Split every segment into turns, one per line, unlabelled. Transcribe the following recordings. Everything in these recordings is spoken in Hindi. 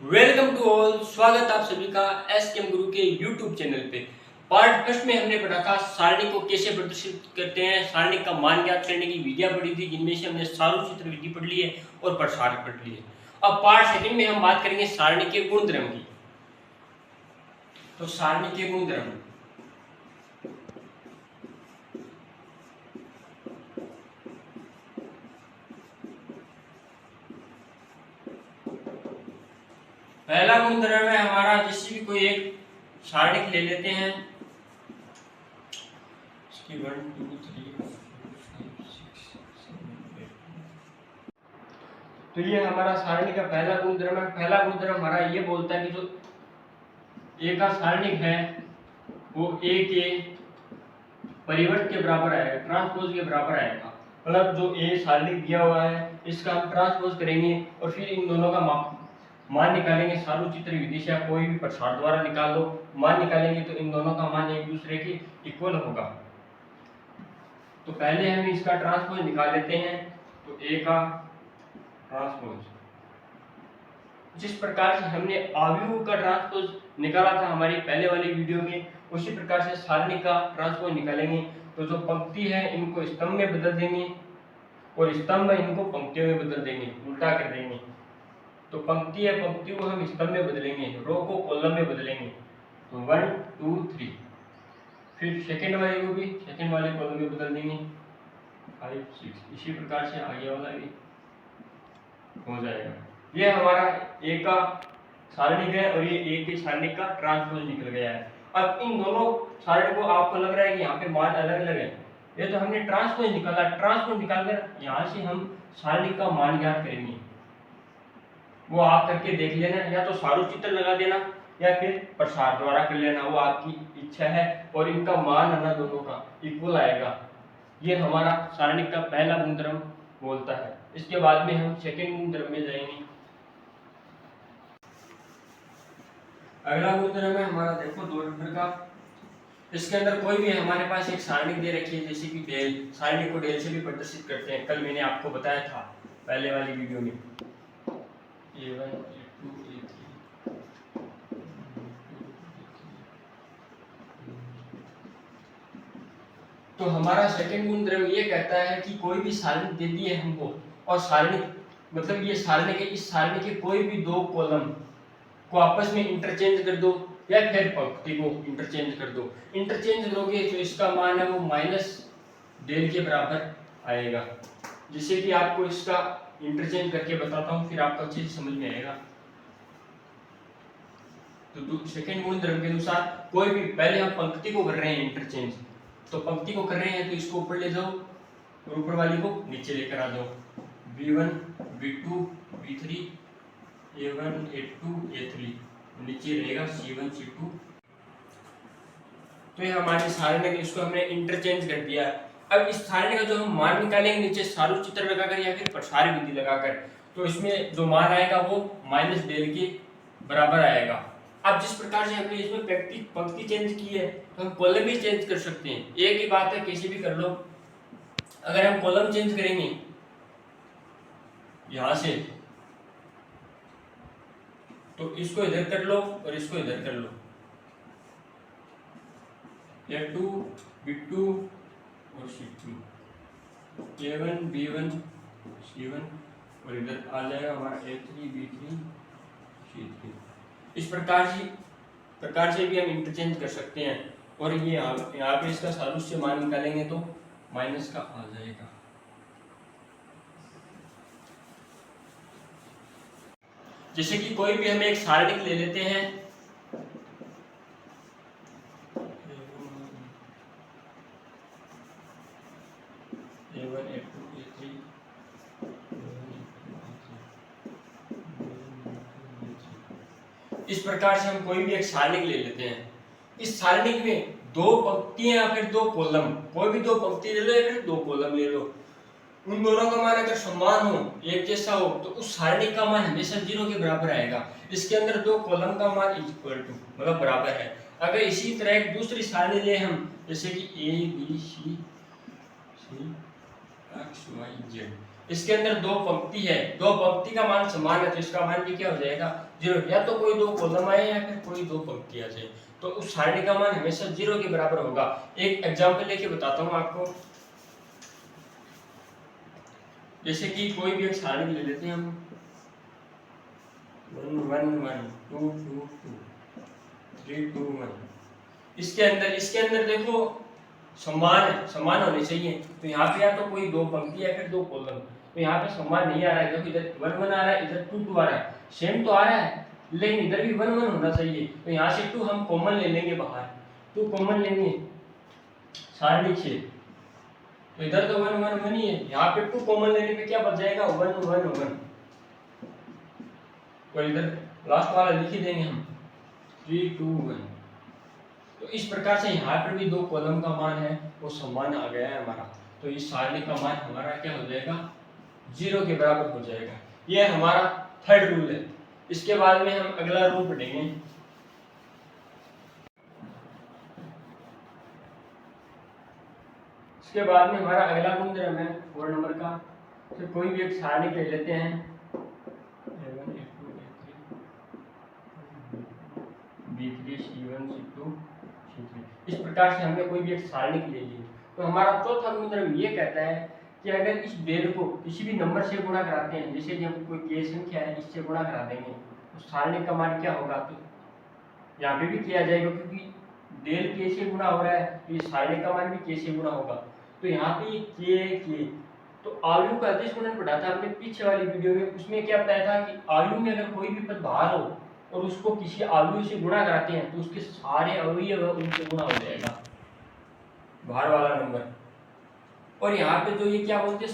Welcome to all. स्वागत आप सभी का एस के एम गुरु के यूट्यूब चैनल पे। पार्ट फर्स्ट में हमने पढ़ा था सारणी को कैसे प्रदर्शित करते हैं, सारणी का मान ज्ञात करने की विधियां पढ़ी थी, जिनमें से हमने सारूचित्र विधि पढ़ ली है और प्रसार पढ़ ली है। अब पार्ट सेकंड में हम बात करेंगे सारणी के गुणधर्म की। तो सारणी के गुणधर्म, पहला गुणधर्म है हमारा, जिससे भी कोई एक सारणी ले लेते हैं, इसकी 1 2 3 4 5 6 7 8। तो ये हमारा सारणी का पहला गुणधर्म है। पहला गुणधर्म हमारा ये बोलता है कि जो ए का सारणिक है वो ए के परिवर्त के बराबर आएगा, ट्रांसपोज के बराबर आएगा। मतलब जो ए सारणिक दिया हुआ है इसका हम ट्रांसपोज करेंगे और फिर इन दोनों का मान निकालेंगे। सारूचित्र विधि से कोई भी प्रसार द्वारा निकाल लो, मान निकालेंगे तो इन दोनों का मान एक दूसरे के इक्वल होगा। तो पहले हम इसका ट्रांसपोज निकाल लेते हैं। तो ए का ट्रांसपोज, जिस प्रकार से हमने अवयव का ट्रांसपोज निकाला था हमारी पहले वाली वीडियो में, उसी प्रकार से सारणी का ट्रांसपोज निकालेंगे। तो जो पंक्ति है इनको स्तंभ में बदल देंगे और स्तंभ इनको पंक्तियों में बदल देंगे, उल्टा कर देंगे। तो पंक्ति है, पंक्ति को हम स्तंभ में बदलेंगे, रो को कॉलम में बदलेंगे। तो 1 2 3। फिर सेकंड वाले को भी सेकंड वाले कॉलम में बदल देंगे 5 6। इसी प्रकार से आगे वाला भी हो जाएगा। ये हमारा ए का सारणिक है और ये ए के सारणिक का ट्रांसपोज निकल गया है। अब इन दोनों सारणी को आपको लग रहा है कि यहाँ पे मान अलग अलग है, ये तो हमने ट्रांसपोज निकाला। ट्रांसपोज निकालकर यहाँ से हम सारणी का मान ज्ञात करेंगे। वो आप करके देख लेना, या तो सारूचित्र लगा देना या फिर प्रसार द्वारा कर लेना, वो आपकी इच्छा है। और इनका मान है ना दोनों का इक्वल आएगा। ये हमारा सारणी का पहला गुणधर्म बोलता है। इसके बाद में हम सेकंड गुणधर्म में जाएंगे। अगला गुणधर्म है हमारा, देखो 2 नंबर का। इसके अंदर कोई भी हमारे पास एक सारणी दे रखी है, जैसे कि डेल। सारणी को डेल से भी प्रदर्शित करते हैं, कल मैंने आपको बताया था पहले वाली वीडियो में। A1 A2 A3। तो हमारा सेकंड गुणधर्म ये कहता है कि कोई भी सारणी दे दी है हमको, और सारणी मतलब ये सारणी के, इस सारणी के कोई भी 2 कॉलम को आपस में इंटरचेंज कर दो या फिर पंक्ति को इंटरचेंज कर दो। इंटरचेंज करोगे तो इसका मान है वो माइनस डेल के बराबर आएगा। जिससे कि आपको इसका इंटरचेंज करके बताता हूँ, फिर आपको अच्छे से समझ में आएगा। तो सेकंड गुणधर्म के अनुसार कोई भी, पहले हम पंक्ति को कर रहे हैं इंटरचेंज, तो पंक्ति को कर रहे हैं तो इसको ऊपर ले जाओ और ऊपर वाली को नीचे लेकर आ जाओ। B1 B2 B3 A1 A2 A3, नीचे रहेगा C1 C2। तो ये हमारी सारणी है, इसको हमने इंटरचेंज कर दिया। अब इस सारणी का जो हम मान निकालेंगे नीचे सारूचित्र लगाकर या फिर प्रसार विधि लगाकर, तो इसमें जो मान आएगा वो माइनस डेल के बराबर आएगा। अब जिस प्रकार से हमने इसमें पंक्ति चेंज की है, तो हम कॉलम भी चेंज कर सकते हैं। एक ही बात है, कैसे भी कर लो। अगर हम कॉलम चेंज करेंगे यहां से, तो इसको इधर कर लो और इसको इधर कर लो। A2 B2 और C2, A1 B1 C1, और इधर आ जाएगा हमारा A3 B3 C3। इस प्रकार से भी हम इंटरचेंज कर सकते हैं। और ये यहाँ पे इसका सारूष्य मान निकालेंगे तो माइनस का आ जाएगा। जैसे कि कोई भी हम एक सारणिक ले लेते हैं, A1 A2 A3 इस प्रकार से हम कोई भी एक सारणिक ले लेते हैं। इस सारणिक में 2 पंक्तियां या फिर 2 कॉलम, कोई भी 2 पंक्ति ले लो या फिर 2 कॉलम ले लो, उन दोनों का मान अगर समान हो, एक जैसा हो, तो उस सारणी का मान हमेशा 0 के बराबर आएगा। इसके अंदर 2 कॉलम का मान इक्वल टू मतलब बराबर है। अगर इसी तरह एक दूसरी सारणी ले हम, जैसे कि A B C C X Y Z, इसके अंदर दो पंक्ति है, दो पंक्ति का मान समान है, तो इसका मान भी क्या हो जाएगा 0। या तो कोई दो कॉलम आए या फिर कोई दो पंक्ति आ जाए, तो उस सारणी का मान हमेशा 0 के बराबर होगा। एक एग्जांपल लेके बताता हूँ आपको। जैसे कि कोई भी एक सारणी ले लेते हैं हम 1 1 1 2 2 2 3 2 1। इसके अंदर देखो समान होने चाहिए, तो यहाँ पे या तो कोई दो पंक्ति या फिर दो कॉलम, तो यहाँ पे समान नहीं आ रहा है। देखो इधर 1 1 आ रहा है, इधर 2 2 आ रहा है, सेम तो आ रहा है, लेकिन इधर भी 1 1 होना चाहिए। तो यहाँ से 2 हम कॉमन ले लेंगे, बाहर 2 कॉमन लेंगे सारणी से, तो इधर तो 1 1 1 ही है, यहाँ पे 2 कॉमन लेने पे क्या बच जाएगा 1 1 1। और इधर लास्ट वाला लिख ही देंगे हम 3 2 1। तो इस प्रकार से यहाँ पर भी दो कॉलम का मान है वो समान आ गया है हमारा, तो इस सारणी का मान हमारा क्या हो जाएगा 0 के बराबर हो जाएगा। यह हमारा थर्ड रूल है। इसके बाद में हम अगला रूल पढ़ेंगे। इसके बाद में हमारा अगला गुणधर्म है 4 नंबर का। तो कोई भी एक सारणी ले लेते हैं A1 A2 A3 B3 C1 C2 C3। इस प्रकार से हमने कोई भी एक सारणी ले ली, तो हमारा चौथा गुणधर्म ये कहता है कि अगर इस डेल को किसी भी नंबर से गुणा कराते हैं, जैसे कि हम कोई के संख्या है इससे गुणा करा देंगे, तो सारणी का मान क्या होगा, तो यहाँ पे भी किया जाएगा क्योंकि डेल के से गुणा हो रहा है, तो ये सारणी का मान भी के से गुणा होगा। तो यहाँ पे के तो आयु का अदिश गुणन पढ़ा था हमने पीछे वाली वीडियो में, उसमें क्या बताया था कि आयु में अगर कोई भी पद बाहर हो और उसको किसी आयु से गुणा कराते हैं, तो उसके सारे अवयव उनसे गुणा हो जाएगा बाहर वाला नंबर। और यहाँ पे जो ये क्या बोलते हैं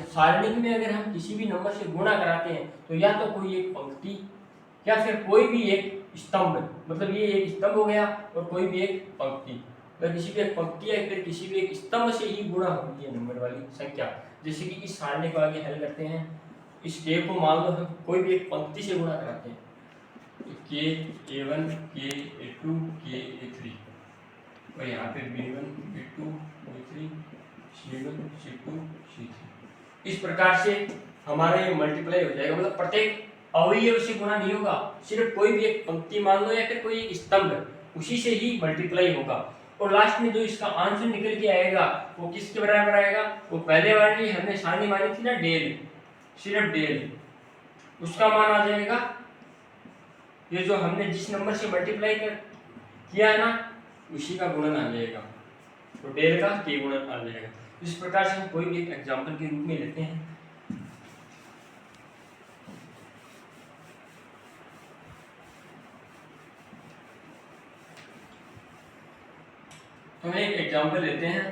सारणी में अगर हम किसी भी नंबर से गुणा कराते हैं, तो या तो कोई एक पंक्ति या फिर कोई भी एक स्तंभ, मतलब ये एक स्तंभ हो गया और कोई भी एक पंक्ति, तो किसी भी एक पंक्ति या फिर किसी भी एक स्तंभ से ही गुणा होती है नंबर वाली संख्या। जैसे कि इस सारणी को आगे हल करते हैं, इस के को मान लो हम कोई भी एक पंक्ति से गुणा कराते हैं, तो के A1 के A2 के A3, और यहाँ पे B1 B2 B3 C1 C2 C3। इस प्रकार से हमारा ये मल्टीप्लाई हो जाएगा, मतलब प्रत्येक अवयव से गुणा नहीं होगा, सिर्फ कोई भी एक पंक्ति मान लो या फिर कोई एक स्तंभ, उसी से ही मल्टीप्लाई होगा। और लास्ट में जो इसका आंसर निकल के आएगा वो किसके बराबर आएगा, वो पहले वाली हमने सारणी मानी थी ना डेल, सिर्फ डेल, उसका मान आ जाएगा। ये जो हमने जिस नंबर से मल्टीप्लाई किया है ना उसी का गुणन आ जाएगा, तो डेल का के गुणन आ जाएगा। इस प्रकार से हम कोई भी एक एग्जांपल के रूप में लेते हैं। तो हम एक एग्जांपल लेते हैं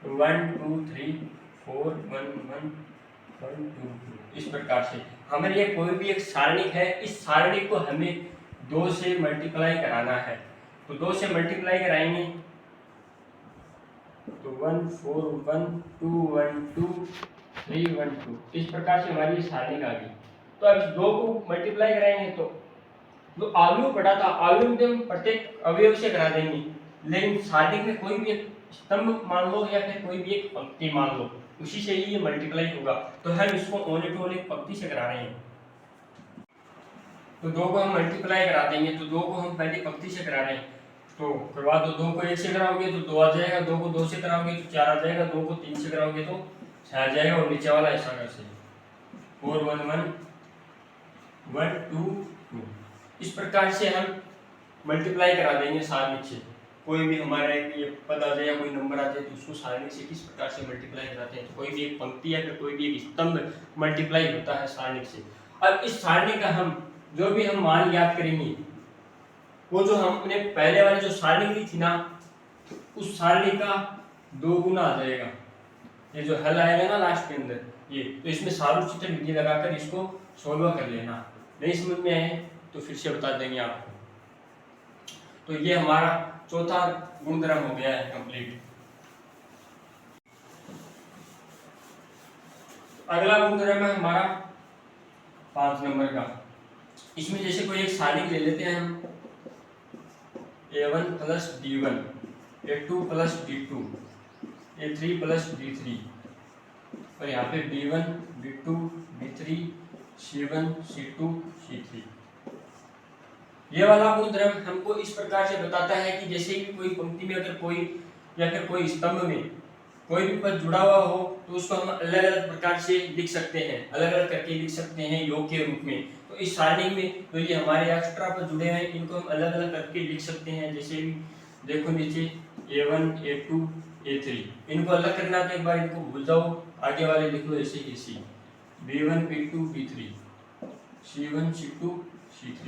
1 2 3 4 1 1 1 2 2। इस प्रकार से हमें ये कोई भी एक सारणी है, इस सारणी को हमें 2 से मल्टीप्लाई कराना है, तो 2 से मल्टीप्लाई कराएंगे तो 1 4 1 2 1 2 3 1 2। इस प्रकार से हमारी सारणी आ गई। तो अब इस 2 को मल्टीप्लाई कराएंगे तो जो अवयव पढ़ा था अवयव में हम प्रत्येक अवयव से करा देंगे, लेकिन सारणी में कोई भी एक स्तंभ मान लो या फिर कोई भी एक पंक्ति मान लो, उसी से ही ये मल्टीप्लाई होगा। तो हम इसको ओने टू ओने पंक्ति से करा रहे हैं, तो 2 को हम मल्टीप्लाई करा देंगे, तो 2 को हम पहले पंक्ति से करा रहे हैं, तो करवा दो। 2 को 1 से कराओगे तो 2 आ जाएगा, 2 को 2 से कराओगे तो 4 आ जाएगा, 2 को 3 से कराओगे तो 6 आ जाएगा, और नीचे वाला ऐसा कैसे 4 1 1 1 2 2। इस प्रकार से हम मल्टीप्लाई करा देंगे सारणी से। कोई भी हमारा ये पद आ जाए या कोई नंबर आ जाए तो उसको सारणी से किस प्रकार से मल्टीप्लाई कराते हैं, तो कोई भी एक पंक्ति या फिर कोई भी एक स्तंभ मल्टीप्लाई होता है सारणी से। अब इस सारणी का हम जो भी हम मान याद करेंगे, वो जो हमने पहले वाली जो सारणी ली थी ना, उस सारणी का 2 गुना आ जाएगा। ये जो हल आएगा ना लास्ट के अंदर ये, तो इसमें सारू चित्र विधि लगाकर इसको सोल्व कर लेना। नहीं समझ में आए तो फिर से बता देंगे आपको। तो ये हमारा चौथा गुणधर्म हो गया है कंप्लीट। अगला गुणधर्म है हमारा 5 नंबर का। इसमें जैसे कोई एक सारणी ले लेते हैं हम A1 plus D1 A2 plus D2 A3 plus D3 और यहाँ पे B1 B2 B3 C1 C2 C3। ये वाला गुणधर्म हमको इस प्रकार से बताता है कि जैसे कि कोई पंक्ति में अगर कोई या फिर कोई स्तंभ में कोई भी पद जुड़ा हुआ हो तो उसको हम अलग अलग प्रकार से लिख सकते हैं, अलग अलग करके लिख सकते हैं योग के रूप में। तो इस सारणी में तो ये हमारे एक्स्ट्रा पद जुड़े हैं, इनको हम अलग अलग करके लिख सकते हैं। जैसे भी देखो नीचे A1 A2 A3, इनको अलग करना तो एक बार इनको भूल जाओ, आगे वाले लिख लो ऐसे ही B1 B2 B3 C1 C2 C3।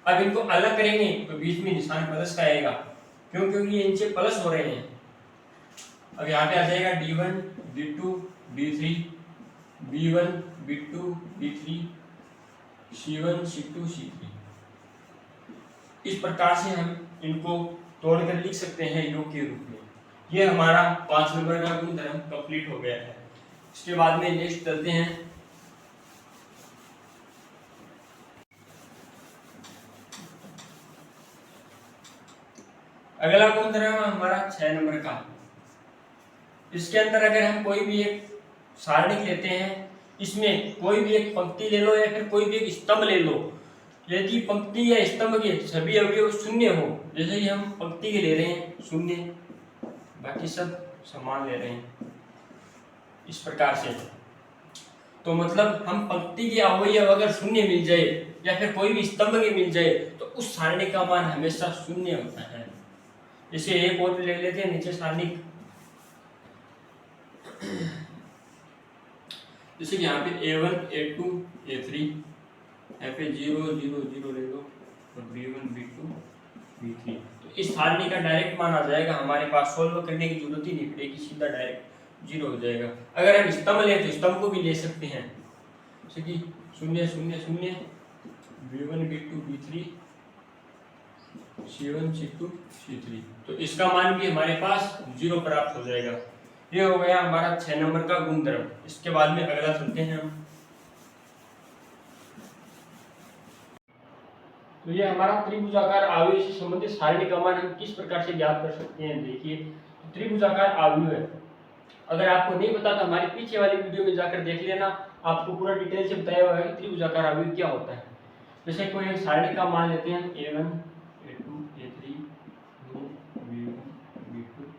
अब इनको अलग करेंगे तो बीच में निशान प्लस का आएगा, क्यों? क्योंकि ये इनसे प्लस हो रहे हैं। अब यहाँ पे आ जाएगा D1 D2 D3 B1 B2 B3 C1 C2 C3। इस प्रकार से हम इनको तोड़कर लिख सकते हैं योग के रूप में। ये हमारा 5 नंबर का गुणधर्म कंप्लीट हो गया है। इसके बाद में नेक्स्ट चलते हैं। अगला गुणधर्म हमारा 6 नंबर का। इसके अंदर अगर हम कोई भी एक सारणी लेते हैं, इसमें कोई भी एक पंक्ति ले लो या फिर कोई भी एक स्तंभ ले लो, यदि पंक्ति या स्तंभ के सभी अवयव शून्य हो, जैसे कि हम पंक्ति के ले रहे हैं शून्य, बाकी सब समान ले रहे हैं इस प्रकार से, तो मतलब हम पंक्ति के अवयव अगर शून्य मिल जाए या फिर कोई भी स्तंभ के मिल जाए तो उस सारणी का मान हमेशा शून्य होता है। जैसे एक और ले लेते हैं नीचे सारणी, जैसे कि यहाँ पे A1 A2 A3, यहाँ पे 0 0 0 ले लो और B1 B2 B3। तो इस सारणी का डायरेक्ट मान आ जाएगा, हमारे पास सोल्व करने की जरूरत ही नहीं पड़ेगी, सीधा डायरेक्ट 0 हो जाएगा। अगर हम स्तंभ लें तो स्तंभ को भी ले सकते हैं, जैसे कि 0 0 0 B1 B2 B3 C1 C2 C3, तो इसका मान भी हमारे पास 0 प्राप्त हो जाएगा। ये हो गया हमारा 6 नंबर का गुणधर्म। इसके बाद में अगला चलते हैं हम। तो ये हमारा त्रिभुजाकार आव्यूह से संबंधित सारणी का मान हम किस प्रकार से ज्ञात कर सकते हैं। देखिए त्रिभुजाकार आव्यूह है, अगर आपको नहीं पता तो हमारी पीछे वाली वीडियो में जाकर देख लेना, आपको पूरा डिटेल से बताया हुआ है कि त्रिभुजाकार आव्यूह क्या होता है। जैसे कोई एक सारणी का मान लेते हैं A1 A2 A3 B1 B2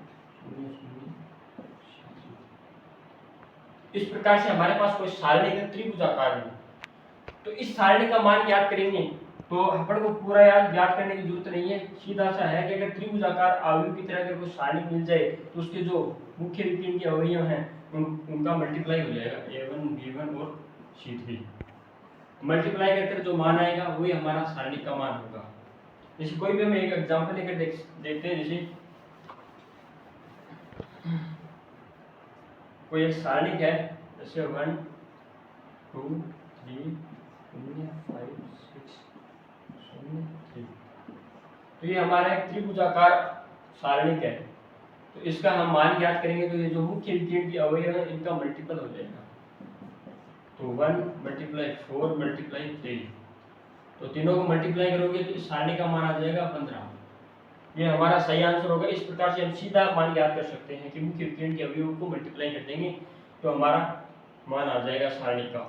इस प्रकार से हमारे पास कोई सारणी का त्रिभुजाकार है, तो इस सारणी का मान ज्ञात करेंगे तो अपन को पूरा याद ज्ञात करने की जरूरत नहीं है, सीधा सा है कि अगर त्रिभुजाकार आव्यूह की तरह अगर कोई सारणी मिल जाए तो उसके जो मुख्य विकीर्ण के अवयव हैं उनका मल्टीप्लाई हो जाएगा, A1 B1 और C3 मल्टीप्लाई करके जो मान आएगा वही हमारा सारणी का मान होगा। जैसे कोई भी हम एक एग्जांपल लेकर देखते हैं, जैसे कोई एक सारणी है, जैसे 1 2 3 0 5 6 0 3, तो ये हमारा एक त्रिभुजाकार सारणी है। तो इसका हम मान ज्ञात करेंगे तो ये जो मुख्य विकीर्ण के अवयव है इनका मल्टीपल हो जाएगा, तो 1 × 4 × 3, तो तीनों को मल्टीप्लाई करोगे तो इस सारणी का मान आ जाएगा 15। ये हमारा सही आंसर होगा। इस प्रकार से हम सीधा मान ज्ञात कर सकते हैं कि मुख्य विकीर्ण के अवयवों को मल्टीप्लाई कर देंगे तो हमारा मान आ जाएगा सारणी का।